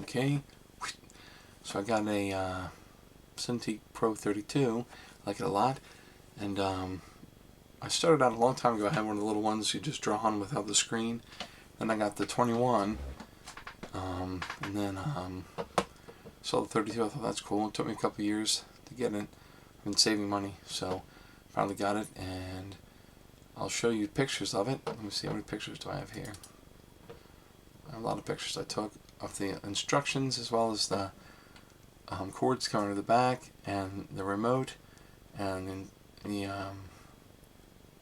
4K. So I got a Cintiq Pro 32. I like it a lot. And I started out a long time ago. I had one of the little ones you just draw on without the screen. Then I got the 21. And then saw the 32. I thought that's cool. It took me a couple years to get it. I've been saving money, so finally got it, and I'll show you pictures of it. Let me see, how many pictures do I have here? I have a lot of pictures I took of the instructions, as well as the cords coming to the back, and the remote, and then the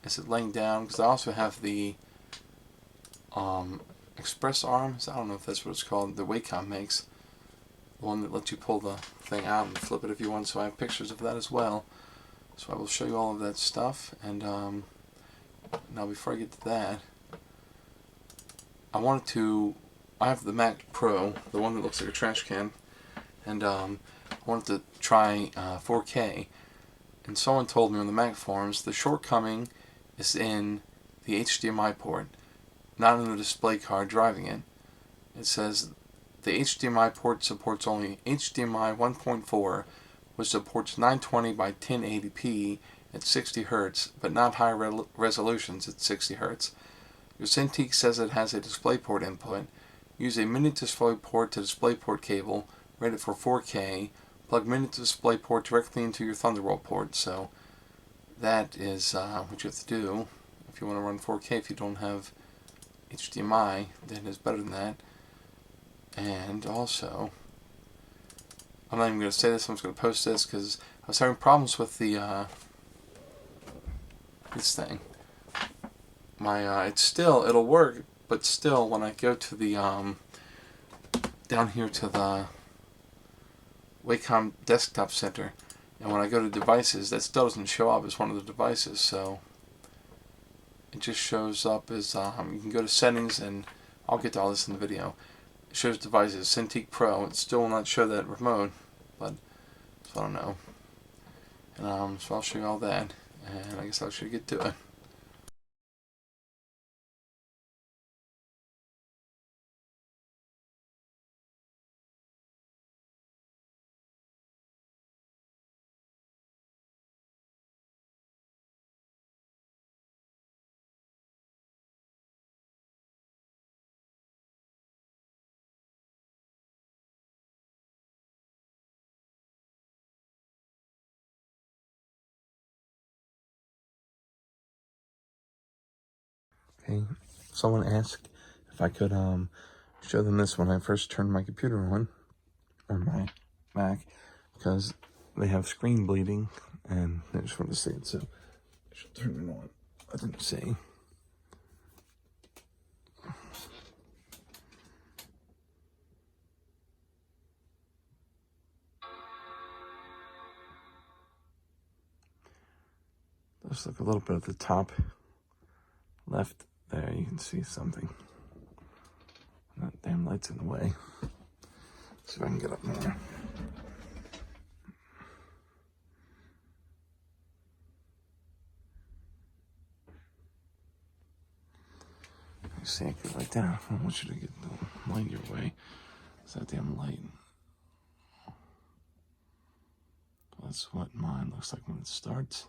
is it laying down, because I also have the express arms. I don't know if that's what it's called, the Wacom makes, the one that lets you pull the thing out and flip it if you want. So I have pictures of that as well. So I will show you all of that stuff. And now before I get to that, I have the Mac Pro, the one that looks like a trash can, and I wanted to try 4K. And someone told me on the Mac forums the shortcoming is in the HDMI port, not in the display card driving it. It says the HDMI port supports only HDMI 1.4, which supports 920 by 1080p at 60 Hz, but not high resolutions at 60 Hz. Your Cintiq says it has a DisplayPort input. Use a mini DisplayPort to DisplayPort cable, rated for 4K. Plug mini DisplayPort directly into your Thunderbolt port. So that is what you have to do if you want to run 4K. If you don't have HDMI, then it's better than that. And also, I'm not even going to say this, I'm just going to post this because I was having problems with the this thing. It'll work, but still when I go to the down here to the Wacom Desktop Center, and when I go to devices, that still doesn't show up as one of the devices. So it just shows up as you can go to settings, and I'll get to all this in the video. It shows devices, Cintiq Pro. It still will not show that remote, but so I don't know. And so I'll show you all that, and I guess I should get to it. Okay, someone asked if I could show them this when I first turned my computer on, or my Mac, because they have screen bleeding, and I just wanted to see it, so I should turn it on. I didn't see. Just look a little bit at the top left there, you can see something. That damn light's in the way. See if I can get up more. You see it good like that. I don't want you to get the light your way. It's that damn light. That's what mine looks like when it starts.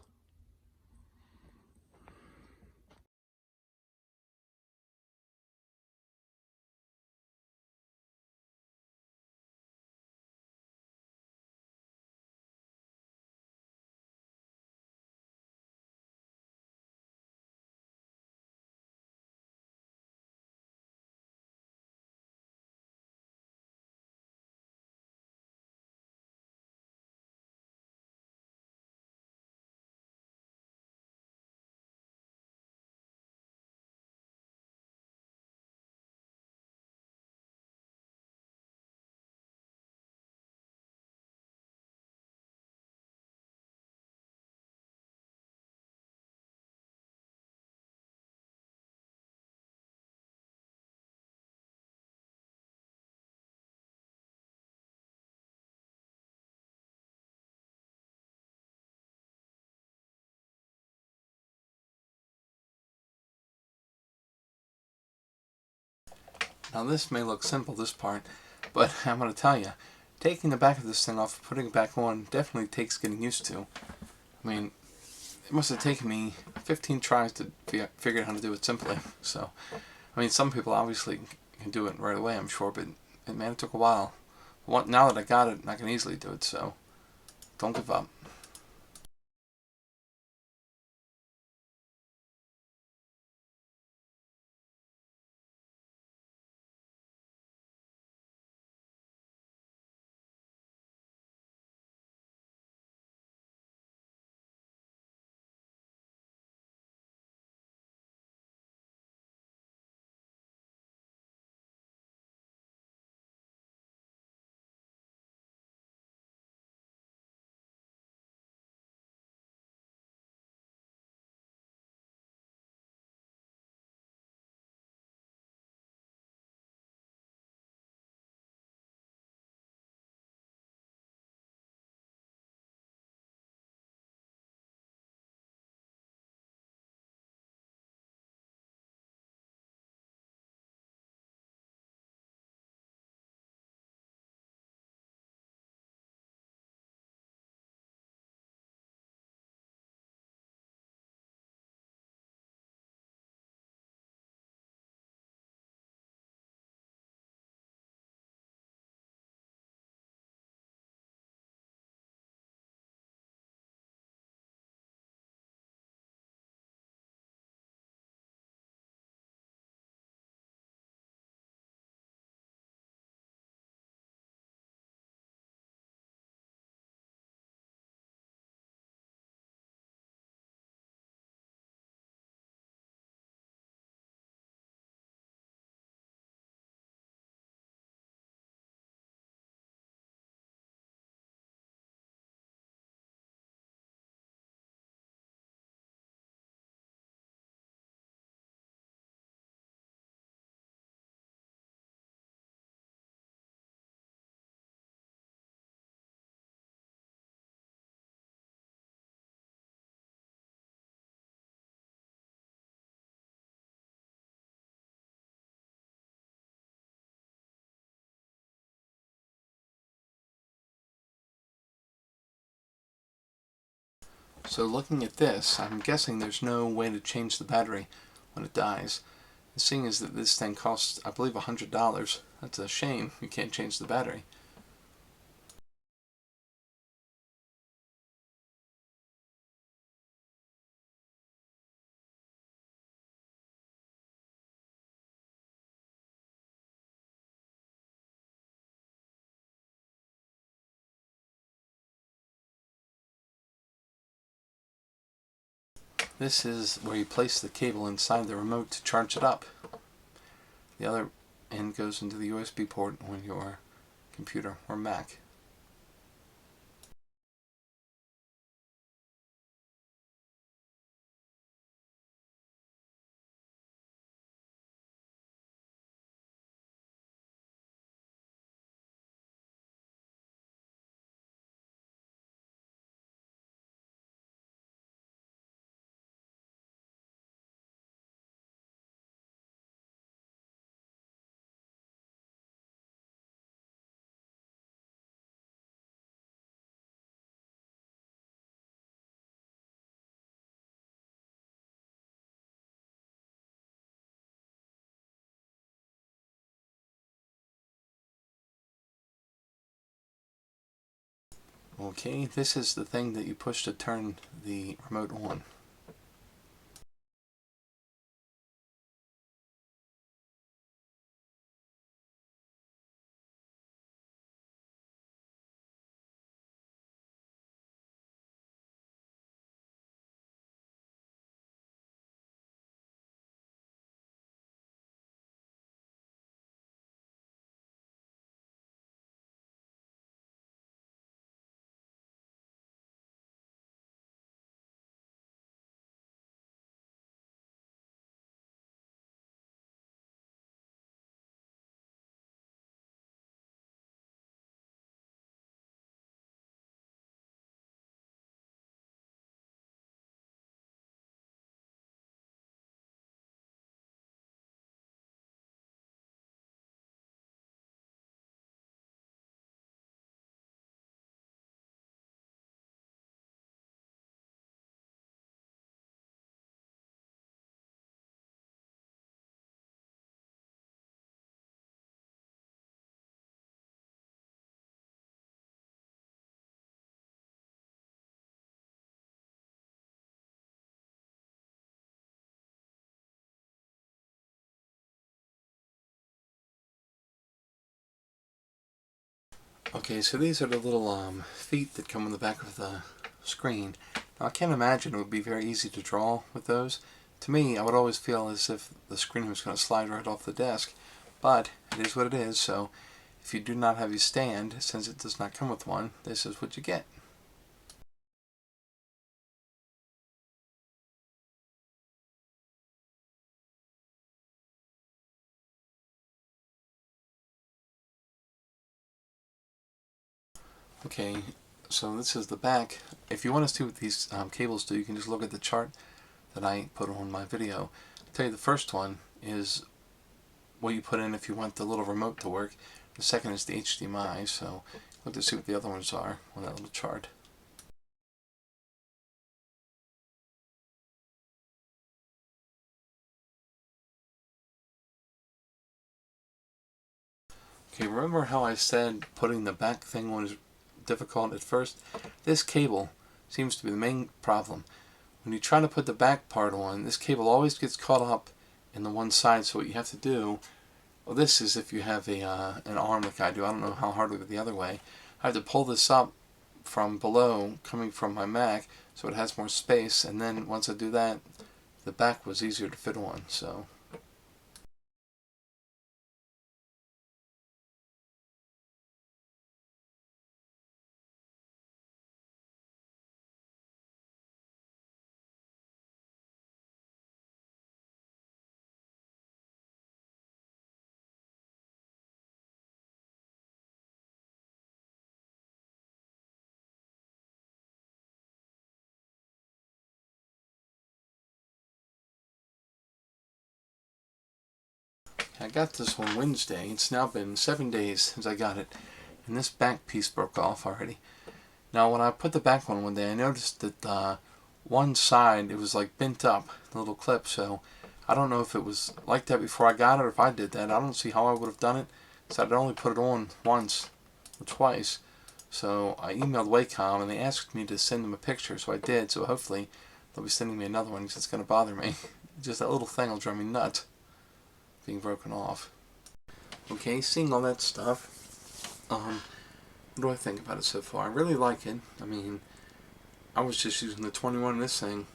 Now this may look simple, this part, but I'm going to tell you, taking the back of this thing off and putting it back on definitely takes getting used to. I mean, it must have taken me 15 tries to figure out how to do it simply. So, I mean, some people obviously can do it right away, I'm sure, but man, it took a while. Now that I got it, I can easily do it, so don't give up. So looking at this, I'm guessing there's no way to change the battery when it dies. The thing is that this thing costs, I believe, $100. That's a shame. You can't change the battery. This is where you place the cable inside the remote to charge it up. The other end goes into the USB port on your computer or Mac. Okay, this is the thing that you push to turn the remote on. Okay, so these are the little feet that come on the back of the screen. Now I can't imagine it would be very easy to draw with those. To me, I would always feel as if the screen was going to slide right off the desk, but it is what it is, so if you do not have a stand, since it does not come with one, this is what you get. Okay, so this is the back. If you want to see what these cables do, you can just look at the chart that I put on my video. I'll tell you the first one is what you put in if you want the little remote to work. The second is the HDMI, so look to see what the other ones are on that little chart. Okay, remember how I said putting the back thing on is difficult at first? This cable seems to be the main problem. When you try to put the back part on, this cable always gets caught up in the one side, so what you have to do, well, this is if you have an arm like I do. I don't know how hard it would be the other way. I have to pull this up from below, coming from my Mac, so it has more space, and then once I do that, the back was easier to fit on, so. I got this on Wednesday. It's now been 7 days since I got it, and this back piece broke off already. Now when I put the back one day, I noticed that one side, it was like bent up, the little clip, so I don't know if it was like that before I got it or if I did that. I don't see how I would have done it, so I'd only put it on once or twice. So I emailed Wacom and they asked me to send them a picture, so I did, so hopefully they'll be sending me another one because it's going to bother me. Just that little thing will drive me nuts, being broken off. Okay, seeing all that stuff, what do I think about it so far? I really like it. I mean, I was just using the 21 in this thing.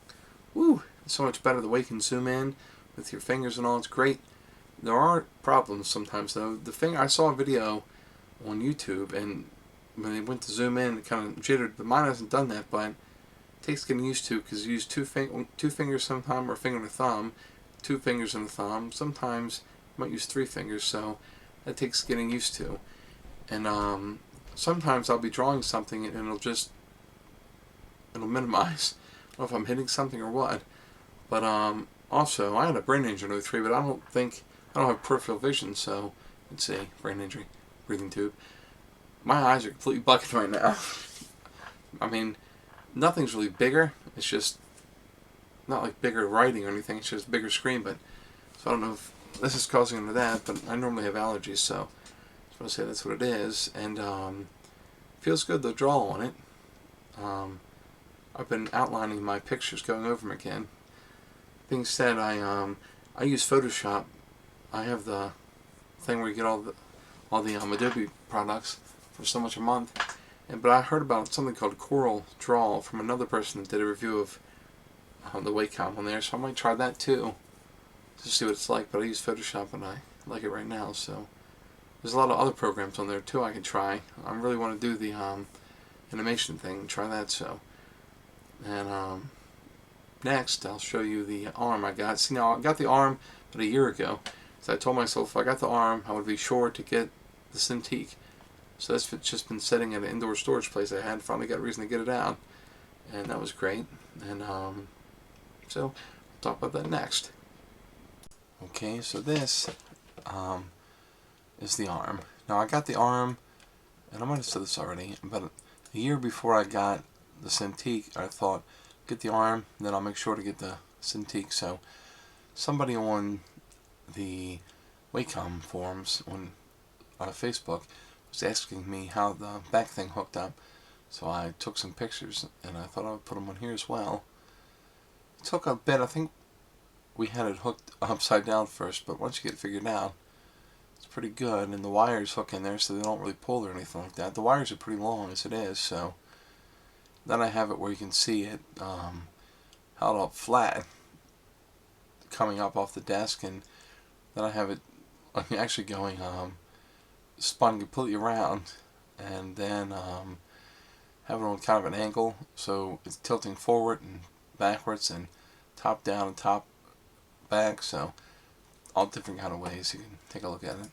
Woo! It's so much better the way you can zoom in with your fingers and all. It's great. There are problems sometimes though. I saw a video on YouTube, and when they went to zoom in, it kind of jittered. But mine hasn't done that, but it takes getting used to because you use two fingers sometimes, or a finger and a thumb, two fingers and a thumb. Sometimes you might use three fingers, so that takes getting used to. And sometimes I'll be drawing something and it'll minimize. I don't know if I'm hitting something or what. But also, I had a brain injury in 03, but I don't have peripheral vision, so let's see, brain injury, breathing tube. My eyes are completely bucking right now. I mean, nothing's really bigger. It's just not like bigger writing or anything. It's just a bigger screen. But so I don't know if this is causing into that. But I normally have allergies, so I just want to say that's what it is. And feels good to draw on it. I've been outlining my pictures, going over them again. Being said, I use Photoshop. I have the thing where you get all the Adobe products for so much a month. But I heard about something called Coral Draw from another person that did a review of the Wacom on there, so I might try that too to see what it's like. But I use Photoshop and I like it right now. So there's a lot of other programs on there too I can try. I really want to do the animation thing and try that. So and next, I'll show you the arm I got. See, now I got the arm about a year ago. So I told myself if I got the arm, I would be sure to get the Cintiq. So that's just been sitting at an indoor storage place I had. Finally got a reason to get it out. And that was great. And so I'll talk about that next. Okay, so this is the arm. Now I got the arm, and I might have said this already, but a year before I got the Cintiq, I thought, get the arm, then I'll make sure to get the Cintiq. So somebody on the Wacom forums on Facebook was asking me how the back thing hooked up. So I took some pictures and I thought I would put them on here as well. It took a bit. I think we had it hooked upside down first, but once you get it figured out, it's pretty good, and the wires hook in there so they don't really pull or anything like that. The wires are pretty long as it is, so then I have it where you can see it held up flat coming up off the desk, and then I have it actually going spun completely around, and then have it on kind of an angle so it's tilting forward and backwards and top down and top back, so all different kind of ways you can take a look at it.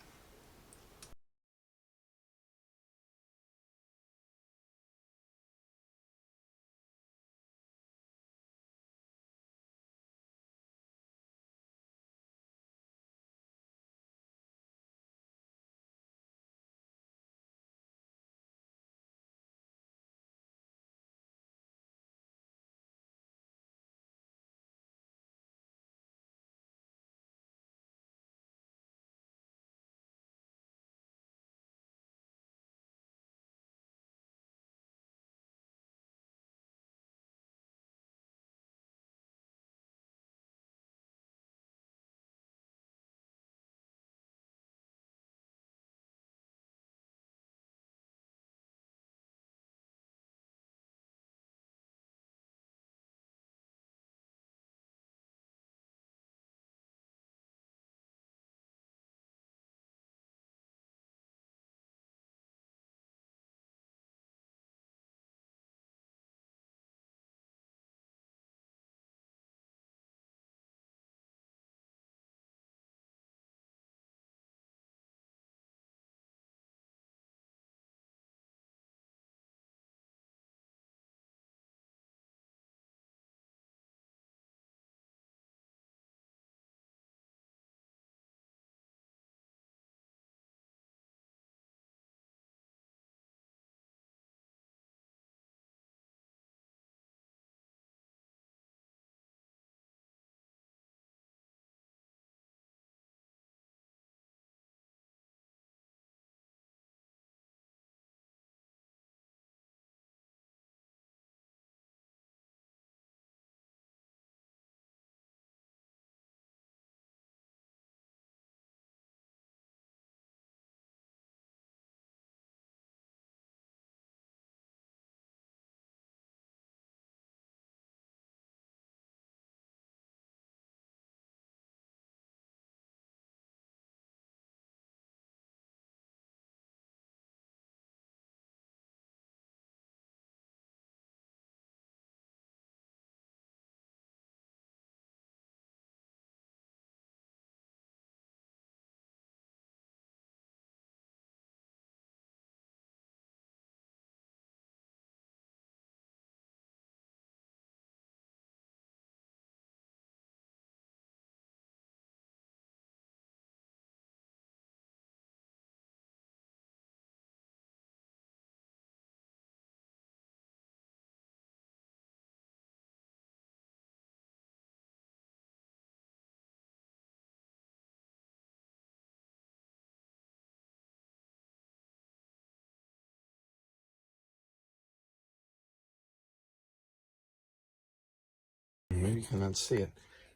Maybe you cannot see it.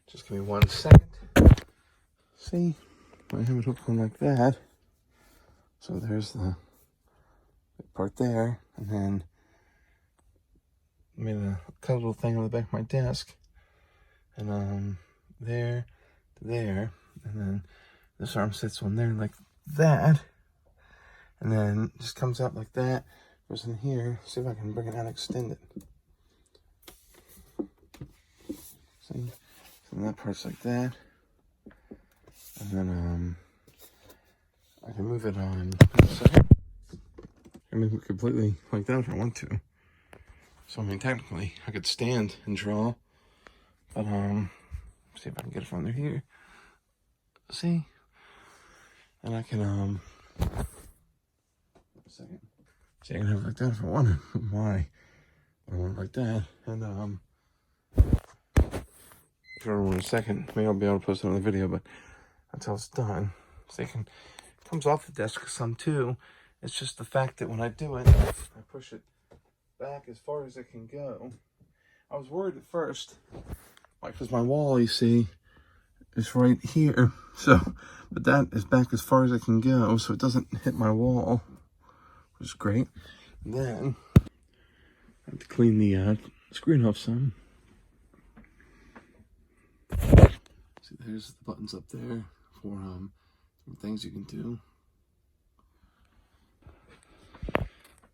Just give me 1 second. See, I have it hooked on like that. So there's the part there, and then I made a cut little thing on the back of my desk, and there to there, and then this arm sits on there like that, and then just comes out like that, goes in here. See if I can bring it out and extend it. See, so that part's like that, and then I can move it on. I can move it completely like that if I want to. So I mean, technically, I could stand and draw, but see if I can get it from under here. See, and I can second. See, I can have it like that if I wanted. Why? I want it like that, and for one second, maybe I'll be able to post another video, but until it's done, so it comes off the desk some too. It's just the fact that when I do it, I push it back as far as it can go. I was worried at first, like, because my wall, you see, is right here. So, but that is back as far as I can go, so it doesn't hit my wall, which is great. And then I have to clean the screen off some. See, there's the buttons up there for different things you can do.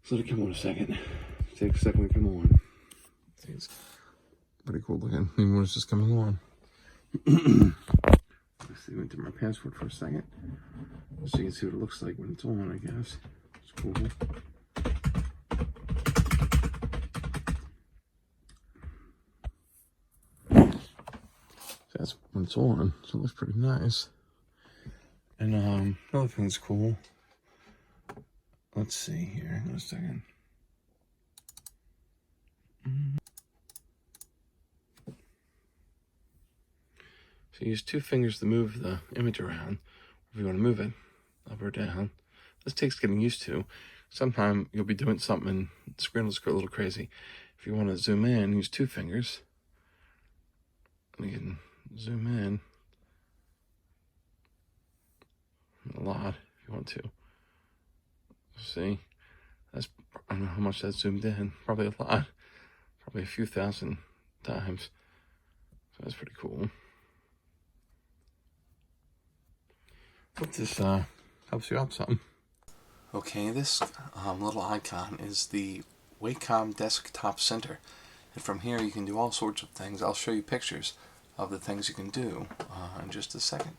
So to come on a second. Take a second to come on. See, it's pretty cool looking, even when it's just coming on. Let's see, enter my password for a second, so you can see what it looks like when it's on, I guess. It's cool. So that's when it's on, so it looks pretty nice. And another thing that's cool, let's see here, in a second. So you use 2 fingers to move the image around, if you want to move it up or down. This takes getting used to. Sometimes you'll be doing something and the screen will go a little crazy. If you want to zoom in, use 2 fingers. And you can zoom in a lot if you want to. See, that's, I don't know how much that zoomed in. Probably a lot. Probably a few thousand times. So that's pretty cool. Hope this helps you out some. Okay, this little icon is the Wacom Desktop Center. And from here you can do all sorts of things. I'll show you pictures of the things you can do in just a second.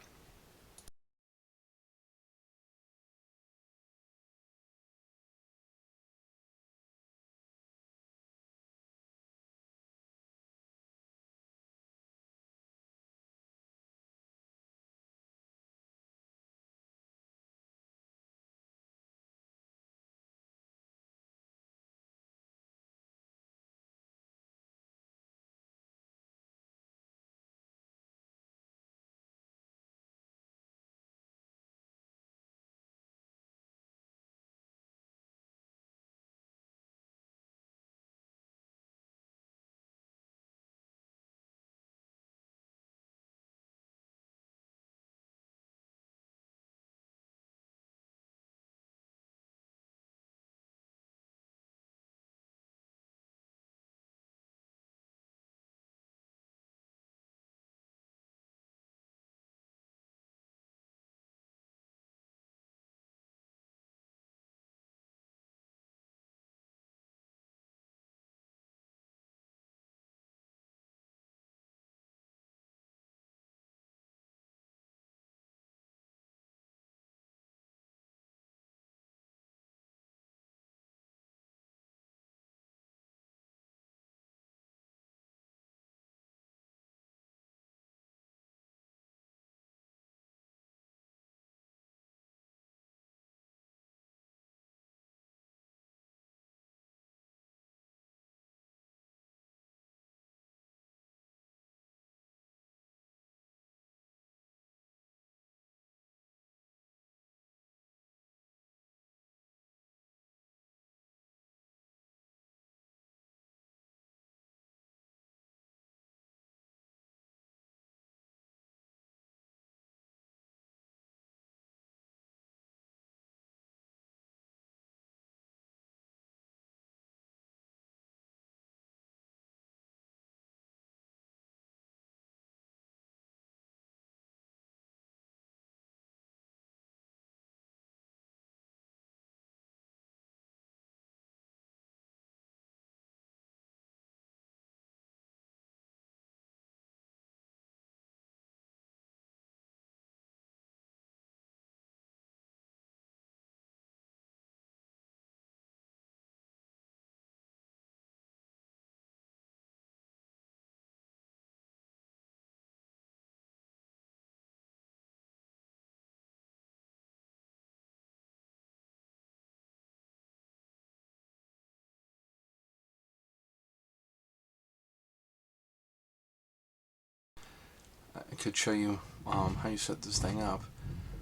I could show you how you set this thing up.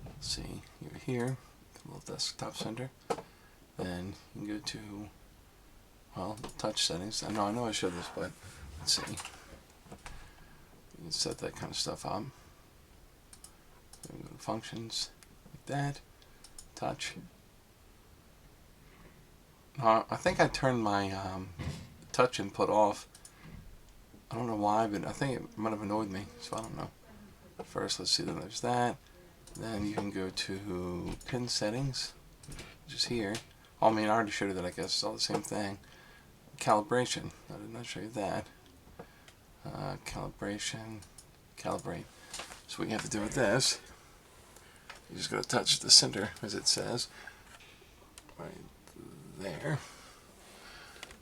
Let's see, you're here, the little desktop center. Then you can go to, well, touch settings. I know I showed this, but let's see. You can set that kind of stuff up. Then go to functions, like that, touch. I think I turned my touch input off. I don't know why, but I think it might have annoyed me, so I don't know. First, let's see, then there's that. Then you can go to pin settings, which is here. Oh, I mean, I already showed you that, I guess. It's all the same thing. Calibration. I did not show you that. Calibration. Calibrate. So what you have to do with this, you just got to touch the center, as it says. Right there.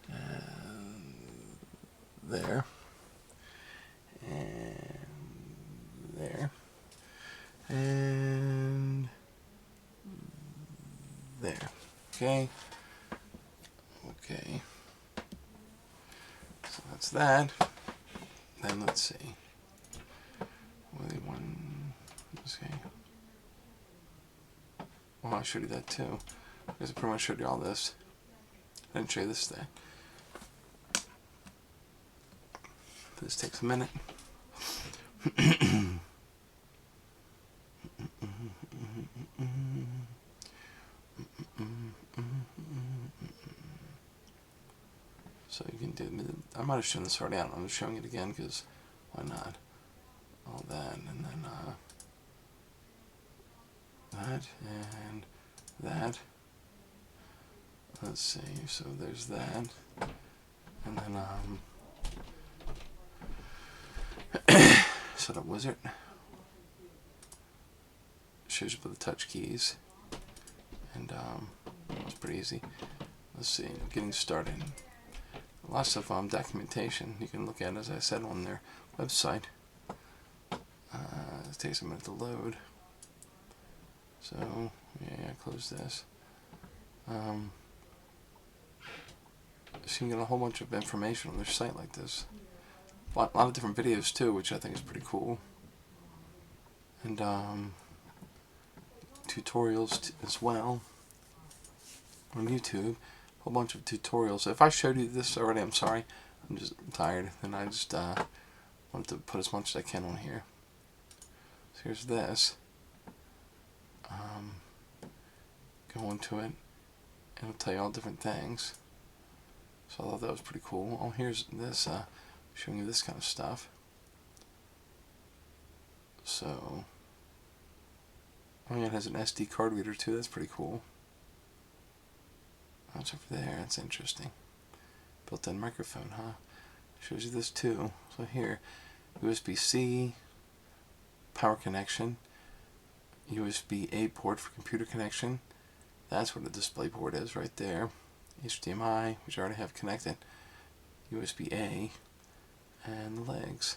And there. And there. And there. Okay. Okay. So that's that. Then let's see. Okay. Well, I showed you that too. Because I pretty much showed you all this. I didn't show you this thing. This takes a minute. So you can do, I might have shown this already, I'm just showing it again because why not? All that, and then that, and that. Let's see, so there's that. And then, set up wizard. Shows you the touch keys. And it's pretty easy. Let's see, getting started. Lots of documentation you can look at, as I said, on their website. It takes a minute to load. So, yeah, close this. So you can get a whole bunch of information on their site like this. A lot of different videos too, which I think is pretty cool. And tutorials as well on YouTube. A whole bunch of tutorials. So if I showed you this already, I'm sorry. I'm just tired, and I just wanted to put as much as I can on here. So here's this. Go into it. It'll tell you all different things. So I thought that was pretty cool. Oh, here's this, showing you this kind of stuff. So, oh yeah, it has an SD card reader too. That's pretty cool. That's over there. That's interesting. Built-in microphone, huh? Shows you this too. So here, USB-C, power connection, USB-A port for computer connection. That's what the display port is right there. HDMI, which I already have connected. USB-A, and the legs.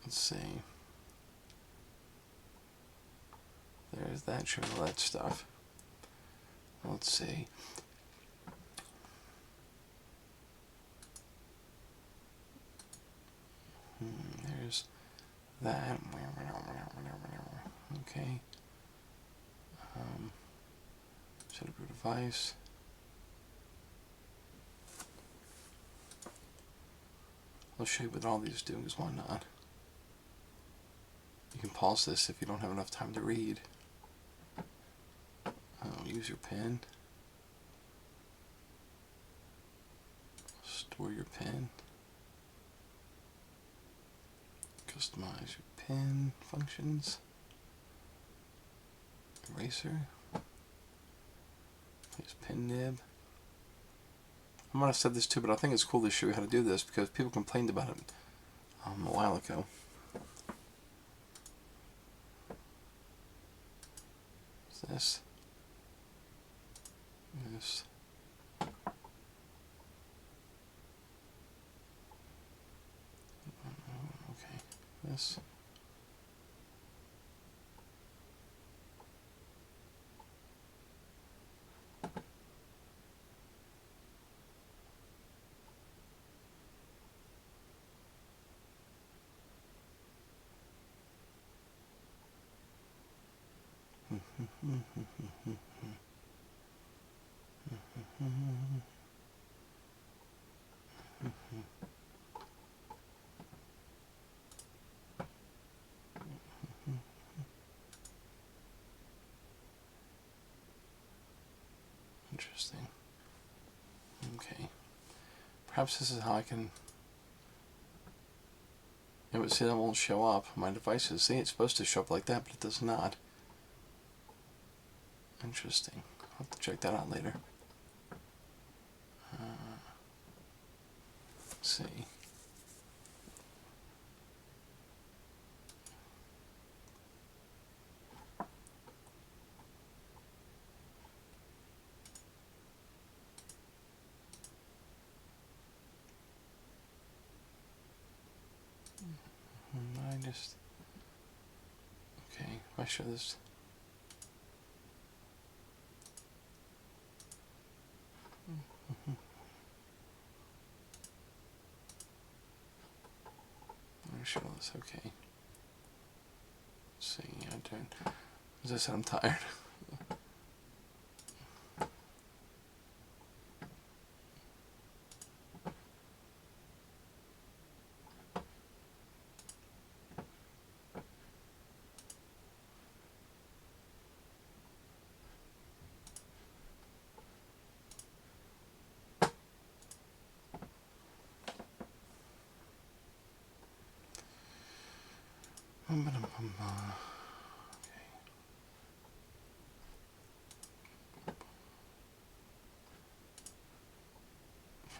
Let's see. There's that, showing all that stuff. Let's see. There's that. Okay. Set up your device. I'll show you what all these do, because why not? You can pause this if you don't have enough time to read. Use your pen. Store your pen. Customize your pen functions. Eraser. Use pen nib. I might have said this too, but I think it's cool to show you how to do this because people complained about it a while ago. What's this? This. Okay. This. Interesting. Okay. Perhaps this is how I can... Yeah, but see, that won't show up on my devices. See, it's supposed to show up like that, but it does not. Interesting. I'll have to check that out later. Let's see. Okay, if I show this. Let me show this, okay. Let's see, as I said, I'm tired.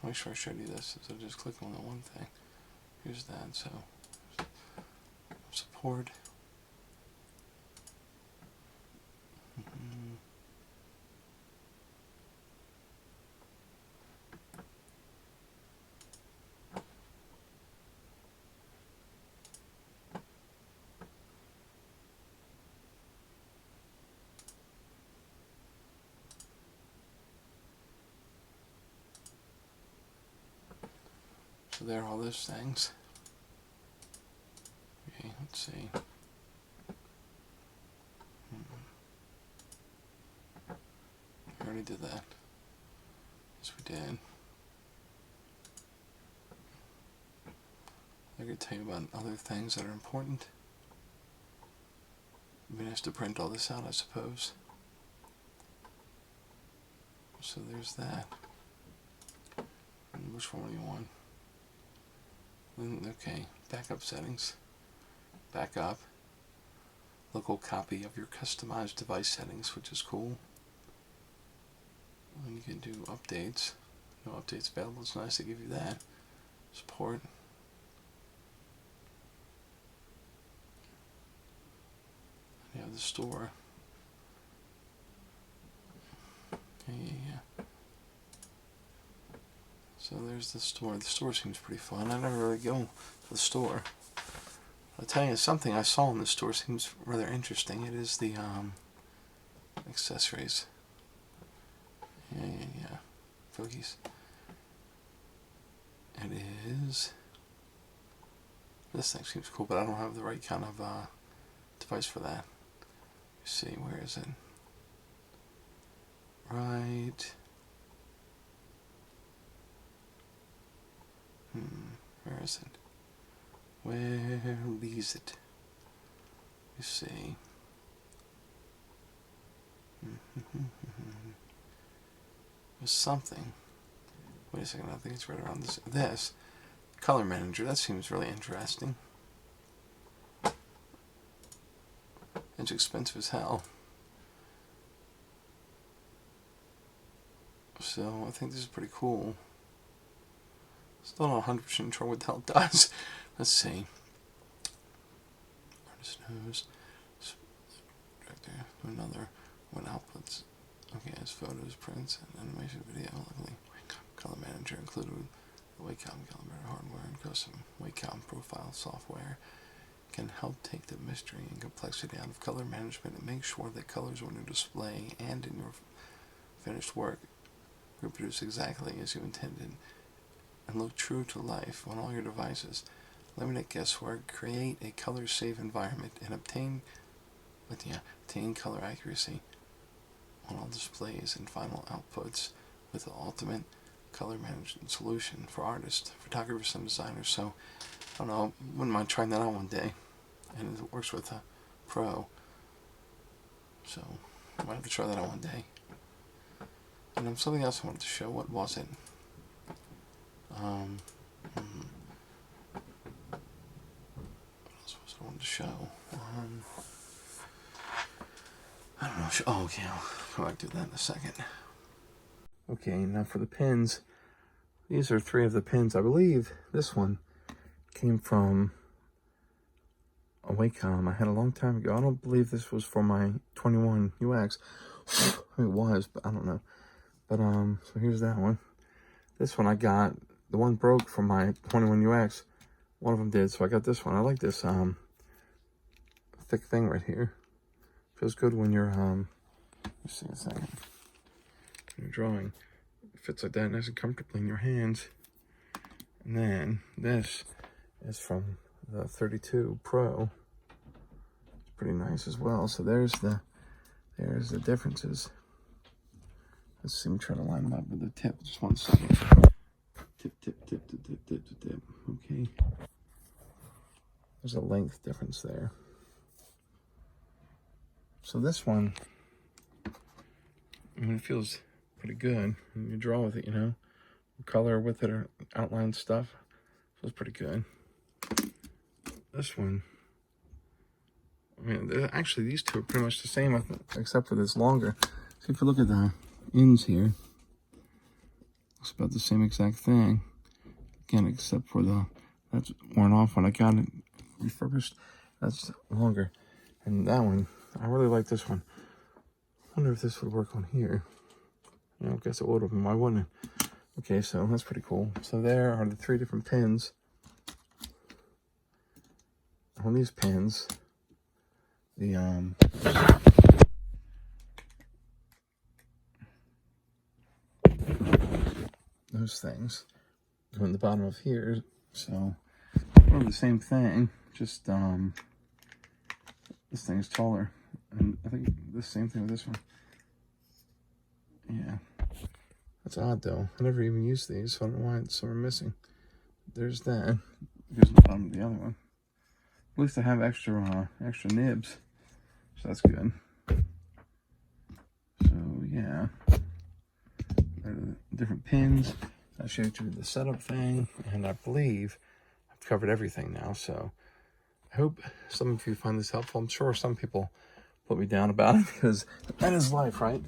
Make sure I showed you this, so just click on the one thing. Here's that, so support. So there are all those things. Okay, let's see. We already did that. Yes, we did. I could tell you about other things that are important. It'd be nice to print all this out, I suppose. So there's that. And which one do you want? Okay, backup settings. Backup. Local copy of your customized device settings, which is cool. And you can do updates. No updates available. It's nice to give you that. Support. You have the store. Yeah. So there's the store. The store seems pretty fun. I never really go to the store. I'll tell you something I saw in the store seems rather interesting. It is the accessories. Yeah. Fogies. It is. This thing seems cool, but I don't have the right kind of device for that. Let's see, where is it? Right. Where is it? Where is it? You see. There's something. Wait a second, I think it's right around this. This. Color Manager, that seems really interesting. It's expensive as hell. So, I think this is pretty cool. Still not 100% sure what the hell it does. Let's see. Artist knows. Director. Another one outputs. Okay, it's photos, prints, and animation video. Luckily, Color Manager included the Wacom calendar hardware and custom Wacom profile software can help take the mystery and complexity out of color management and make sure that colors on your display and in your finished work reproduce exactly as you intended and look true to life on all your devices. Eliminate guesswork, create a color-safe environment, and obtain color accuracy on all displays and final outputs with the ultimate color management solution for artists, photographers, and designers. So, I don't know, wouldn't mind trying that out one day. And it works with a Pro. So, I might have to try that out one day. And something else I wanted to show. What was it? What else was I wanted to show? I don't know. Oh, okay. I'll come back to that in a second. Okay, now for the pins. These are 3 of the pins. I believe this one came from a Wacom I had a long time ago. I don't believe this was for my 21 UX. It was, but I don't know. But so here's that one. This one I got. The one broke from my 21 UX. One of them did, so I got this one. I like this thick thing right here. Feels good when you're let's see a second. When you're drawing. It fits like that nice and comfortably in your hands. And then this is from the 32 Pro. It's pretty nice as well. So there's the differences. Let's see, me try to line them up with the tip. Just 1 second. Tip, tip, tip, tip, tip, tip, tip, tip. Okay. There's a length difference there. So this one, I mean, it feels pretty good when you draw with it, you know. Color with it or outline stuff. Feels pretty good. This one, I mean, actually these two are pretty much the same, except for this longer. So if you look at the ends here, it's about the same exact thing. Again, except for that's worn off when I got it refurbished. That's longer. And that one, I really like this one. I wonder if this would work on here. I guess it would have, why wouldn't it? Okay, so that's pretty cool. So there are the 3 different pins. On these pins, those things go in the bottom of here. So they're the same thing, just this thing is taller, and I think the same thing with this one. Yeah, that's odd though. I never even used these, so I don't know why some are missing. There's that. Here's the bottom of the other one. At least I have extra nibs, so that's good. So yeah, different pins. I showed you the setup thing, and I believe I've covered everything now. So I hope some of you find this helpful. I'm sure some people put me down about it because that is life, right?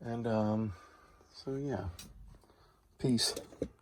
And so yeah, peace.